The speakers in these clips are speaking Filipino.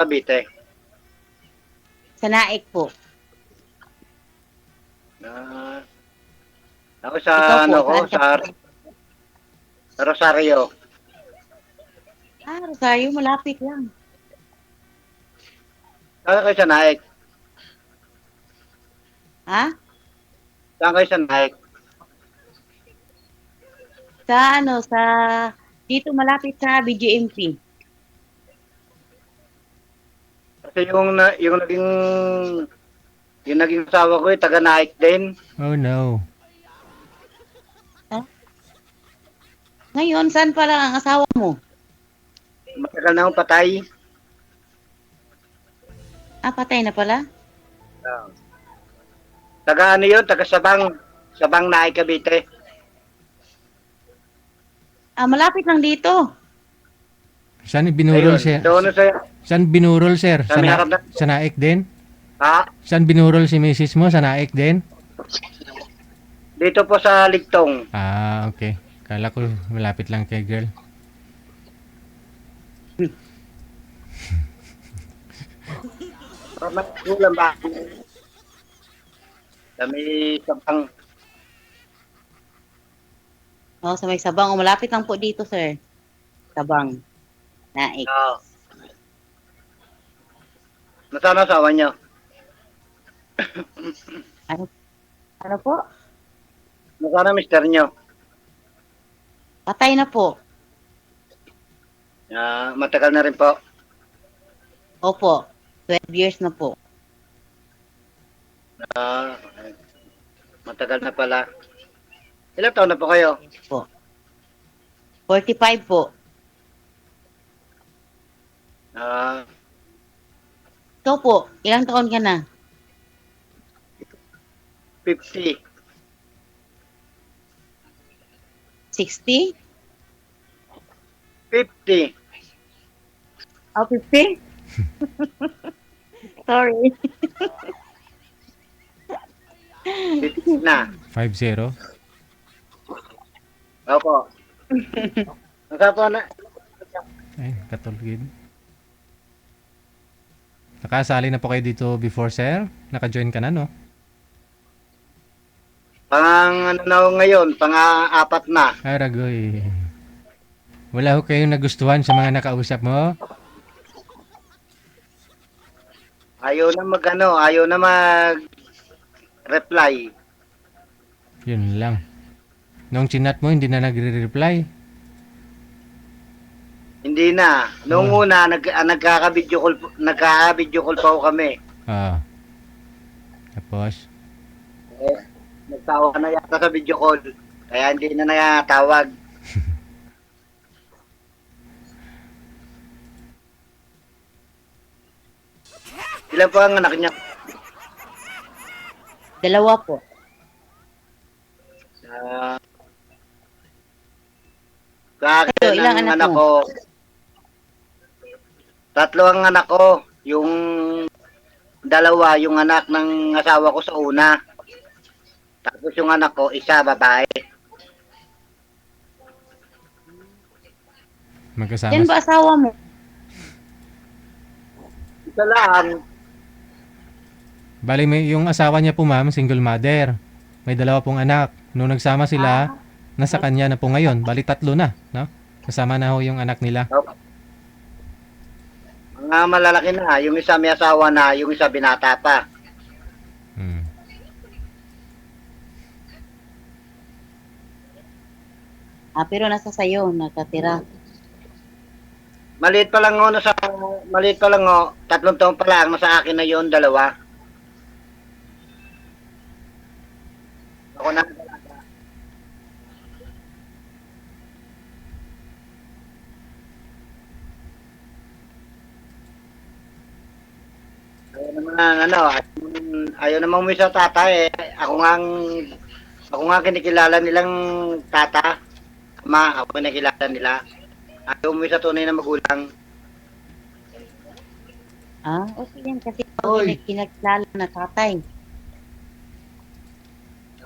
Cavite. Sa Naik po. Ah, ako sa Ikaw po, ano ko, saan ka? sa Rosario. Rosario, malapit lang. Saan kayo sa Naik? Ha? Saan kayo sa Naik? Sa dito malapit sa BGMP. Kasi yung naging asawa ko taga Naik din. Oh no. Ha? Ngayon, saan pala ang asawa mo? Matagal na akong patay. Patay na pala? Ah. Taga ano yun? Taga Sabang. Sabang Naik, Cavite. Malapit lang dito. Saan binurol Ayun. siya? Doon sa Saan binurol, sir? Sa may harap na. Sa Naik din? Ha? Saan binurol si misis mo? Sa Naik din? Dito po sa Ligtong. Okay. Kala ko malapit lang kay girl. Kulang ba? Kami Sabang. Sa may Sabang. Malapit lang po dito, sir. Sabang. Naik. Oo. Nasaan ang asawa niyo? Ano, ano po? Nasaan ang mister niyo? Patay na po. Matagal na rin po. Opo. 12 years na po. Matagal na pala. Ilang taon na po kayo? Po. 45 po. Ikaw po, ilang taon ka na? 50. 60? 50. 50? Sorry. 50 na. 5-0. Opo. Nasaan po na? Ay, katulgid. Nakasali na po kayo dito before, sir? Naka-join ka na, no? Ano na ho ngayon? Pang-apat na. Aragoy. Wala ho kayong nagustuhan sa mga nakausap mo? Ayaw na mag-reply. Yun lang. Nung chinat mo, hindi na nagre-reply. Hindi na. Noong una, nagkaka-video call pa ho kami. Tapos, Nagtawa na yata sa video call. Kaya hindi na natawag. Ilan po ang anak niya? 2 po. Sa akin, Kayo, ilang ang anak anak mo? ko, 3 ang anak ko. Yung 2, yung anak ng asawa ko sa una. Tapos yung anak ko, 1 babae. magkasama. Yan ba asawa mo? Isa lang. Bali, yung asawa niya po, ma'am, single mother. May 2 pong anak. Nung nagsama sila, nasa kanya na po ngayon. Bali, 3 na, no? Kasama na ho yung anak nila. Mga malalaki na. Yung isa may asawa na, yung isa binata pa. Hmm. Pero nasa sayo, nakatira. Maliit pa lang 3 taon pa lang, nasa akin na yon 2. Ako na. Ayaw naman mo sa tata eh. Ako nga kinikilala nilang tata. Ako kinikilala nila. Ayaw mo sa tunay na magulang. Okay yan kasi pag kinakilala na tatay.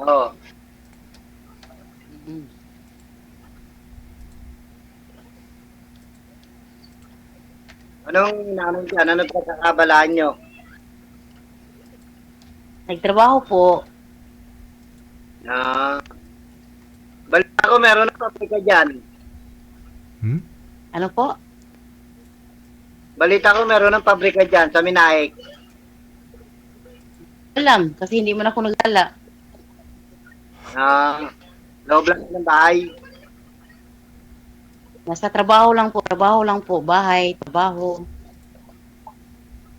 Oo. Anong dyan? Anong pagkakabalaan nyo? Nagtrabaho po. Ah, balita ko meron ng pabrika dyan. Hmm? Ano po? Balita ko meron ng pabrika dyan sa Minaik. Alam, kasi hindi mo na ako nagala. Ah, loob lang ng bahay. Nasa trabaho lang po. Bahay, trabaho.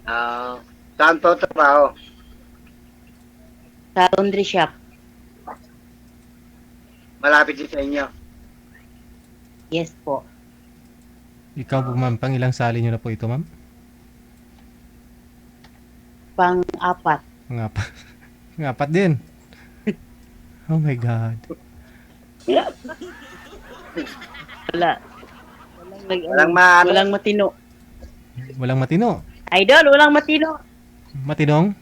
Ah, saan to trabaho? Sa laundry shop. Malapit din sa inyo. Yes po. Ikaw po ma'am, pang ilang sali nyo na po ito ma'am? Pang-apat. Ngapat. Ngapat din. Oh my God. Wala. Walang Walang matino. Walang matino. Idol, walang matino. Matinong?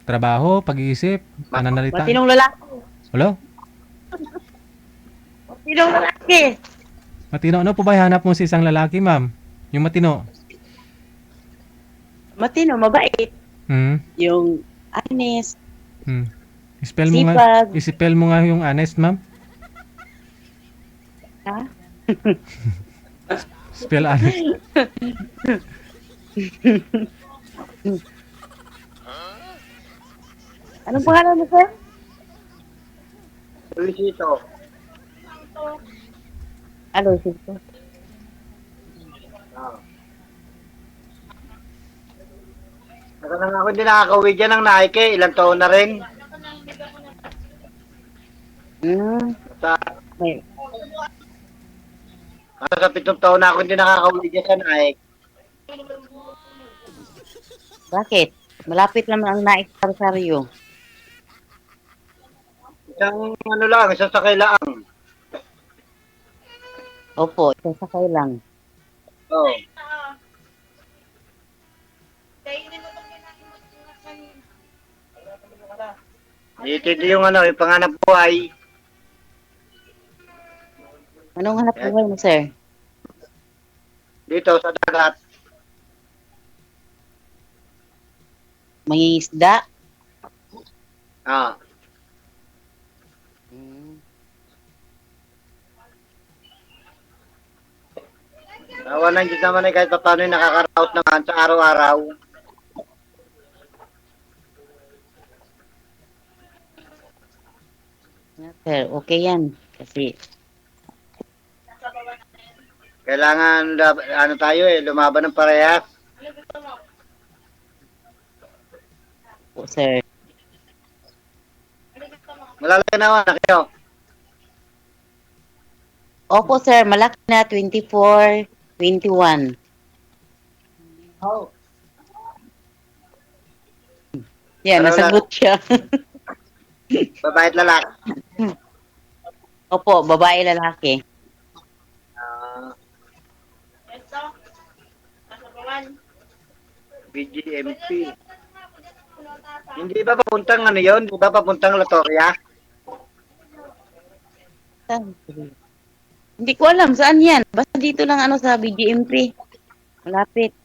Trabaho, pag-iisip, pananalita. Matinong lalaki. Hello? Matinong lalaki. Matino, ano po ba hanap mo sa isang lalaki ma'am? Yung matino? Matino, mabait. Hmm? Yung honest. Hmm. Spell mo nga, Sipag. ispell mo nga yung honest ma'am. Ha? Spell honest. Anong pangalan mo, sir? Luisito. Ano, sito? Ah. Saka na nga ako hindi nakakauwi dyan ng Nike. Ilang taon na rin. Sa, May, sa 7 taon na ako hindi nakakauwi dyan sa Nike. bakit? Malapit naman ang naik sa Rosario. Isang sakay lang. Opo, sasakay lang. Oh. Ito yung yung panganap buhay. Anong hanap buhay mo, sir? Dito sa dagat. Mangingisda? Ah. Awan ng Diyos naman kahit pa paano nakakaraos naman sa araw-araw. Sir, okay yan. Kasi, Kailangan tayo lumaban ng parehas. po, sir. Malalaki naman na kayo. Opo, sir. Malaki na. 24, 21. Oh. Yan, Pero nasagot siya. Babae at lalaki. Opo, babae, lalaki. Ah. BGMP. Hindi ba papuntang yun? Hindi ba papuntang Latoria? Hindi ko alam saan yan. Basta dito lang sa BGMP. Malapit.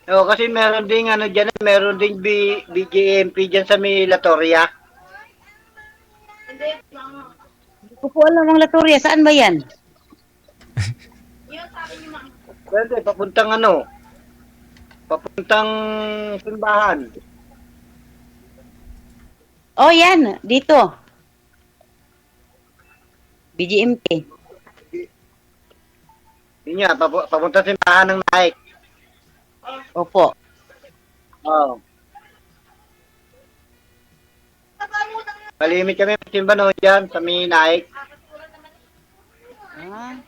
Oo, kasi meron ding dyan, meron ding BGMP dyan sa may Latoria. Hindi ko po alam ang Latoria. Saan ba yan? Pwede, papuntang papuntang simbahan. Oh, yan. Dito. BGMP. Yun nga, papunta sa simbahan ng Nike. Opo. Oo. Malimit kami magsimba noon dyan sa may Nike. Ah,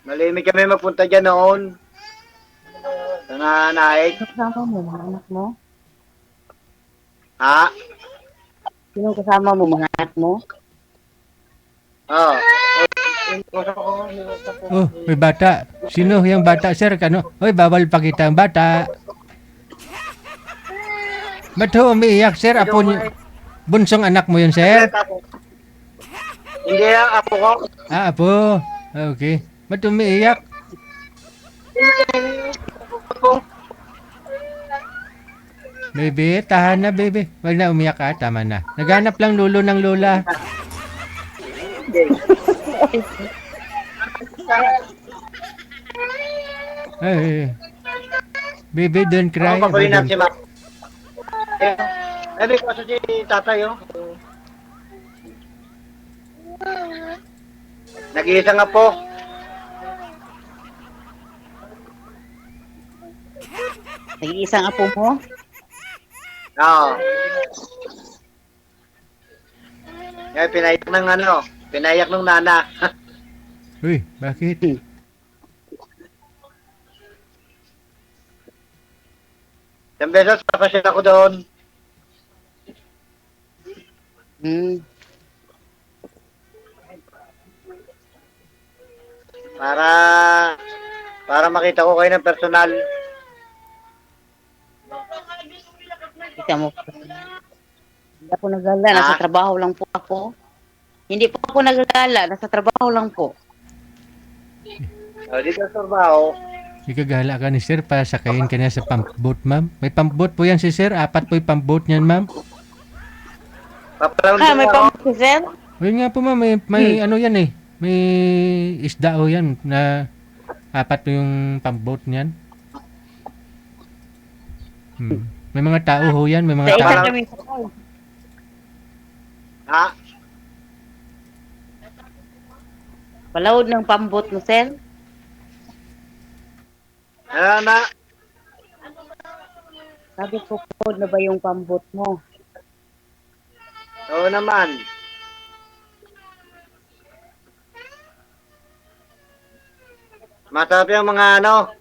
Malimit kami magpunta dyan noon. Sa Nike. kasama mo, mga anak mo? Ha? Sino kasama mo, mga anak mo? Oo. Oh, may bata. Sino yung bata, sir? Kano? Hoy, bawal pakita ang bata. Ba't ho umiiyak, sir? Apo niyo. Bunsong anak mo yun, sir? Hindi, apo ko. Ah, apo. Okay. Ba't umiiyak? Baby, tahan na, baby. Wag na umiyak ka. Tama na. Naghanap lang lulo ng lola. Ay, baby, don't cry. Ako Aba, paparin natin don't. si Ma'am. Sabi ko sa si tatay, oh. Nag-iisa nga po. Nag-iisang apo mo? Oo. Kaya pinayak ng ano, pinayak ng nana. Uy, bakit? Isang beses, papasyal ako doon. Hmm. Para, para makita ko kayo ng personal. Kita mo. Hindi ako nagala. Nasa Ha? trabaho lang po ako. Hindi po ako nagagala. Nasa trabaho lang po. O, dito sa trabaho. Ikagala ka ni sir para sakayin ka niya sa pump boat, ma'am. May pump boat po yan si sir. 4 po yung pump boat niyan, ma'am. Papalang Ah, din may ako. pamukha, sir? Ayun nga po, ma'am. May ano yan eh. May isda o yan na 4 po yung pump boat niyan. May mga tao ho yan. May Sa mga isa tao. kami sakay. Ha? Palawod ng pambot mo, sir? Ano na? Sabi ko po na ba yung pambot mo? Oo naman. Masarap yung mga ano,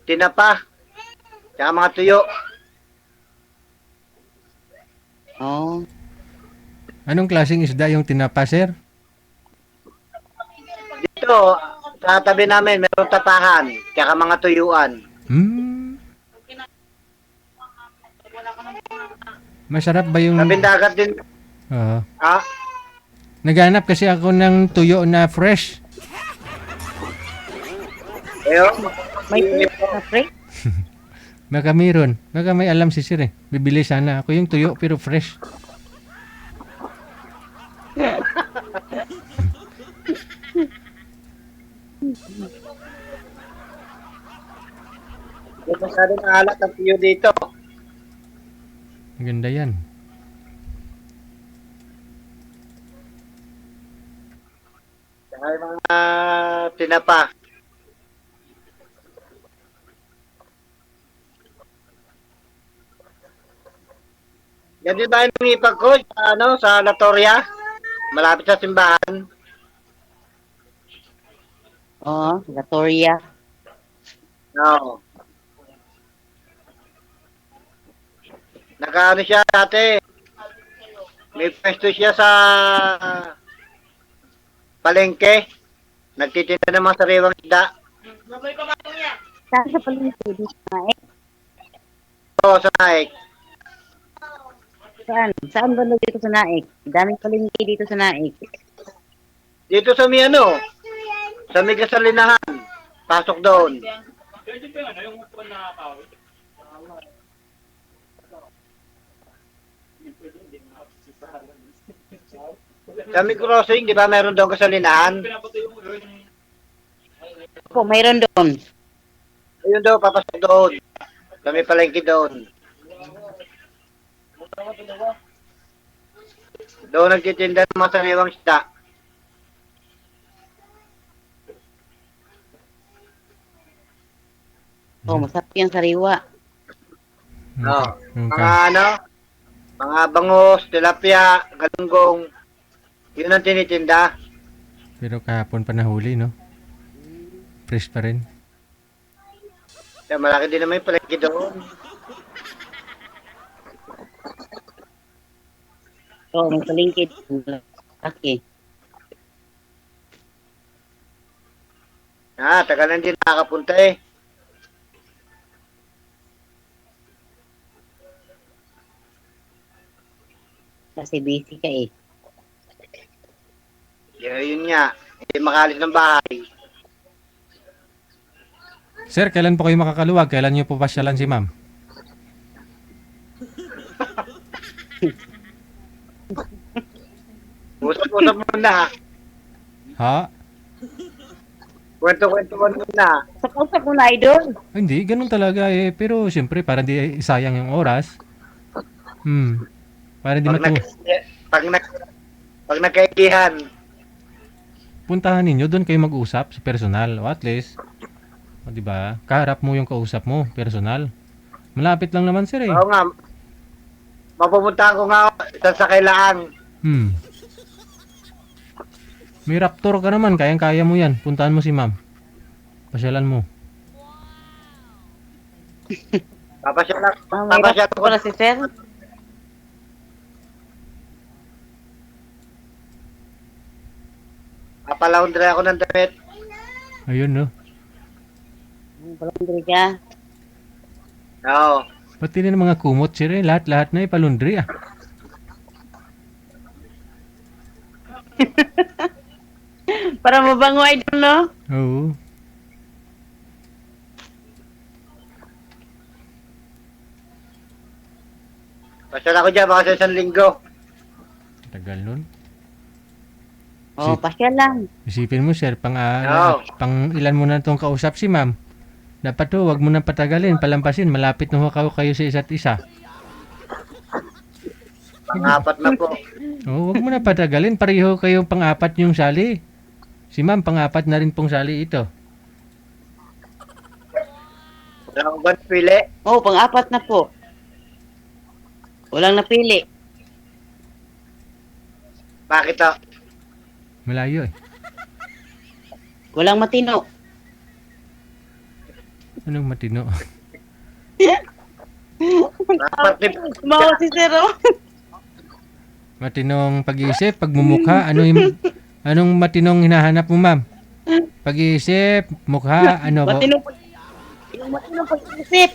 tinapa, tsaka mga tuyo. Oo. Anong klaseng isda yung tinapa, sir? Dito, sa tabi namin, meron tapahan, tsaka mga tuyuan. Masarap ba yung... Tabing dagat din. Oo. Ha? Naghanap kasi ako ng tuyo na fresh. Ayun. May tuyo na fresh? Baka mayroon. Baka may alam si sir eh. Bibili sana ako yung tuyo pero fresh. Yung masyadong alat ang tuyo dito. Maganda yan. Tsaka yung mga tinapa. Yan din ba yung lumipag ko sa, ano, sa Latoria? Malapit sa simbahan. Oo, Latoria. Oo. Nakaano siya dati. May pwesto siya sa palengke. Nagtitinda ng mga sariwang isda. Saan sa palengke dito na eh? Oo, sa Naik. Saan? Saan ba dito sa Naik? Daming palengke dito sa Naik. Dito sa may ano, sa may gasolinahan. Pasok doon. Sa may crossing, di ba meron doon gasolinahan? Po, mayroon doon. Ayun daw, papasok doon. Sa may palengke doon. Doon nagtitinda ng mga sariwang isda. Oh, masarap yung sariwa. Oo. Yung Mga ano, mga bangus, tilapia, galunggong. Yun ang tinitinda. Pero kahapon pa nahuli, no? Fresh pa rin. Kaya malaki din naman yung palengke doon. Oo, may palengke doon. Okay. Tagal na din nakakapunta eh. Kasi busy ka eh. Yun nga, hindi makalis ng bahay. Sir, kailan po kayo makakaluwag? Kailan niyo po pasyalan si ma'am? Usap-usap muna. Ha? Kwento-kwento muna. Usap mo na, idol. Hindi, ganun talaga eh. Pero siyempre, para di sayang yung oras. Para di Pag, matu... pag, pag nagkaigihan, Puntahan ninyo, doon kayo mag-usap sa personal. O at least, o, di ba? Kaharap mo yung kausap mo, personal. Malapit lang naman sir eh. oo nga, mapupuntahan ko nga isa sa kailangan. May Raptor ka naman, kayang-kaya mo yan. Puntahan mo si ma'am. Pasyalan mo. Papasyalan May papasyalan ko. pala si sir. Papalaundry ako ng damit. Ayun no. Palundri ka. Oo. Pati na ng mga kumot sir eh. Lahat-lahat na ipalundri ah. Para mabango, idol, no? Oo. Pasyal ako dyan, baka sa isang linggo. Tagal nun. Oh, pasya lang. Isipin mo sir, Oo. pang ilan mo na itong kausap si ma'am. Dapat to, wag mo nang patagalin, palampasin. Malapit na ho kayo sa isa't isa. Pang-apat na po. Oo, wag mo na patagalin. Pareho kayong pang-apat yung sali. Si ma'am, pang-apat na rin pong sali ito. Wala akong ba pili? Oh, pang-apat na po. Walang napili. Bakit to? Malayo eh. Walang matino. Anong matino? Apat ni Mawa si sir, oh. Matinong pag-iisip, pagmumukha, anong matinong hinahanap mo, ma'am? Pag-iisip, mukha, ano ko? Matino yung matino pag-isip.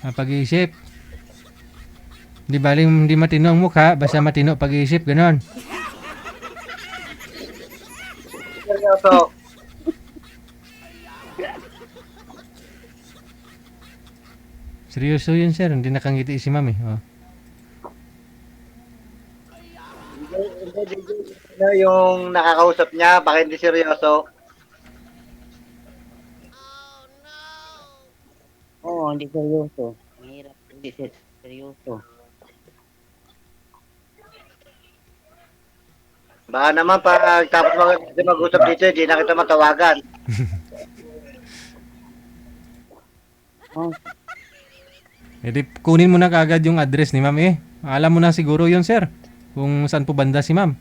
Pag-iisip. Di baling hindi matino ang mukha, basta matino pag-iisip, ganon. seryoso. Seryoso yun, sir. Hindi nakangiti si ma'am eh. Oh. Ano yung nakakausap niya, baka hindi seryoso. Oo, hindi seryoso. Mahirap, hindi seryoso. Baka naman pag tapos mag-usap dito, hindi na kita matawagan. Oh, E di, kunin mo na kaagad yung address ni ma'am eh. Alam mo na siguro yun, sir. Kung saan po banda si ma'am.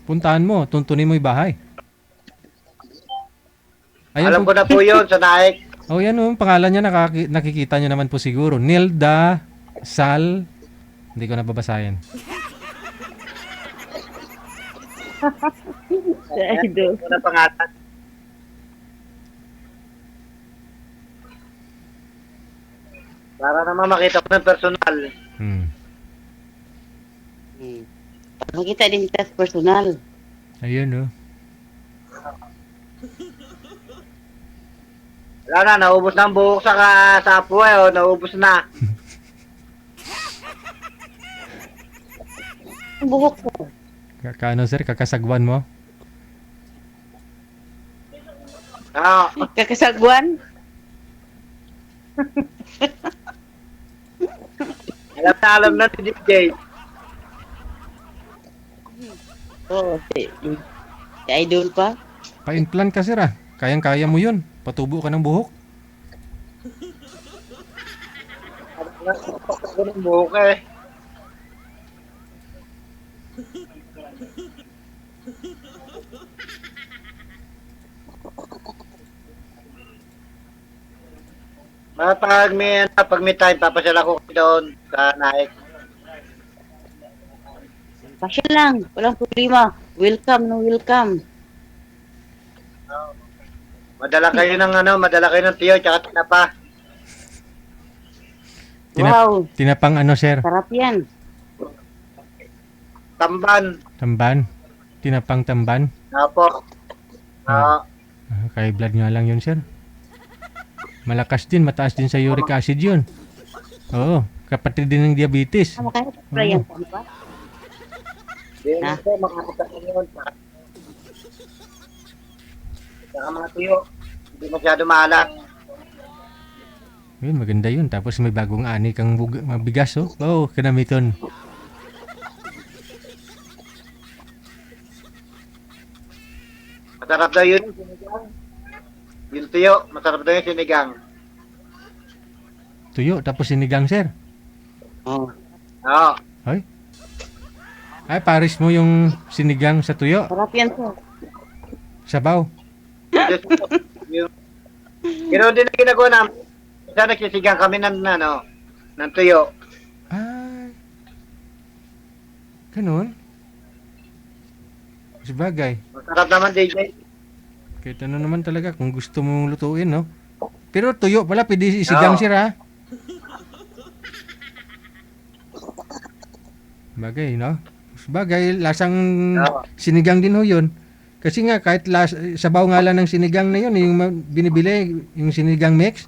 Puntahan mo, tuntunin mo yung bahay. Ayun Alam po. ko na po yun sa Naik. Oh, yan oh, pangalan niya nakikita niyo naman po siguro. Nilda Sal. Hindi ko nababasahin. idol. Ito na pangalan. Para naman makita ko ng personal. Hmm. Makita din kita sa personal. Ayun oh. Wala na, naubos na ang buhok sa apo eh, naubos na. Ang buhok ko. Kano sir, kakasagwan mo? Ah, Kakasagwan. alam na ni DJ. Oo, si idol pa. Pa-implant ka sir ah. Kayang-kaya mo yun. Patubo ka ng buhok. Ako ng buhok eh. Pag may time, papasyal ako doon sa Naik. Pasya lang. Walang problema. Welcome, no welcome. Madala kayo ng tiyo, tsaka tinapa. Wow, Tinapang ano sir? sarap yan. Tamban. Tamban? Tinapang tamban? Apo. Ah, Kay blood nga lang yun sir. Malakas din, mataas din sa uric acid yun. Oo, kapatid din ng diabetes. Kahit spray yan po, di ba? Hindi Ha? po, makakita ko yun. Saka mga tuyo, hindi masyado maalat. Yun, maganda yun. Tapos may bagong ani kang bigas, oh. Oo, kanamiton. Masarap daw yun, sinigang. Yung tuyo, masarap daw yung sinigang. Tuyo, tapos sinigang, sir. Oo. Oo. Ay, paris mo yung sinigang sa tuyo. Sarap yan, sir. Sabaw. Yung, ganoon din ang ginagawa namin. Isa nagsisigang kami ng tuyo. Ay. Ganun. Sabagay. Masarap naman, DJ. Kahit ano naman talaga kung gusto mong lutuin, no? Pero tuyo pala, pwede isigang, Oo. sir, ha? Bagay, no? Sabagay, lasang Oo. sinigang din ho yun. Kasi nga, kahit sabaw nga lang ng sinigang na yun, yung binibili, yung sinigang mix,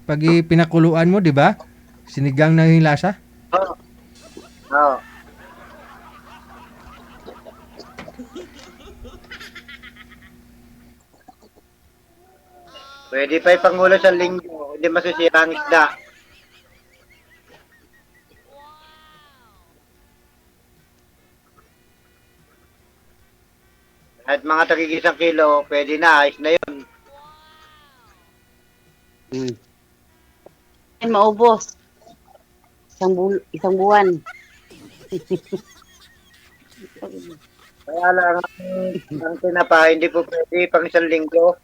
pag pinakuluan mo, di ba? Sinigang na yung lasa. Oo. Oo. Pwede pa ipangulo sa linggo, hindi masisira ang isda. At mga tagig 1 kilo, pwede na, ayos na yun. Yan, maubos. Isang buwan. Kaya lang, ang tinapa, hindi po pwede pang 1 linggo.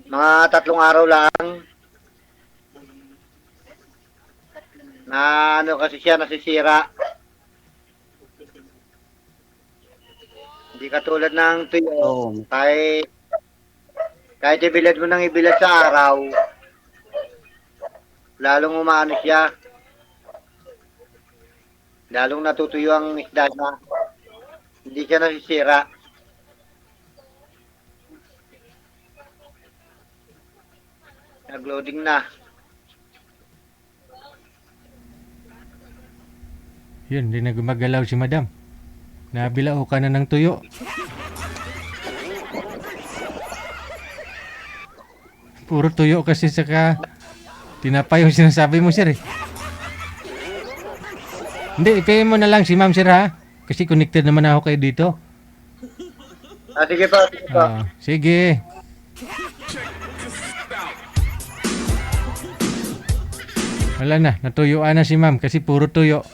Mga 3 araw lang. Na ano kasi siya, nasisira. Hindi katulad ng tuyo. Oo. Kahit ibilad mo nang ibilad sa araw, lalong umaano siya. Lalong natutuyo ang isda niya. Hindi siya nasisira. Nag-loading na. Yun, hindi na gumagalaw si madam. Nabilao ka na ng tuyo. Puro tuyo kasi saka tinapay yung sinasabi mo, sir, eh. Hindi, ipayin mo na lang si ma'am, sir, ha? Kasi connected naman ako kayo dito. Sige pa, sige pa. Sige. Wala na, natuyuan na si ma'am kasi puro tuyo.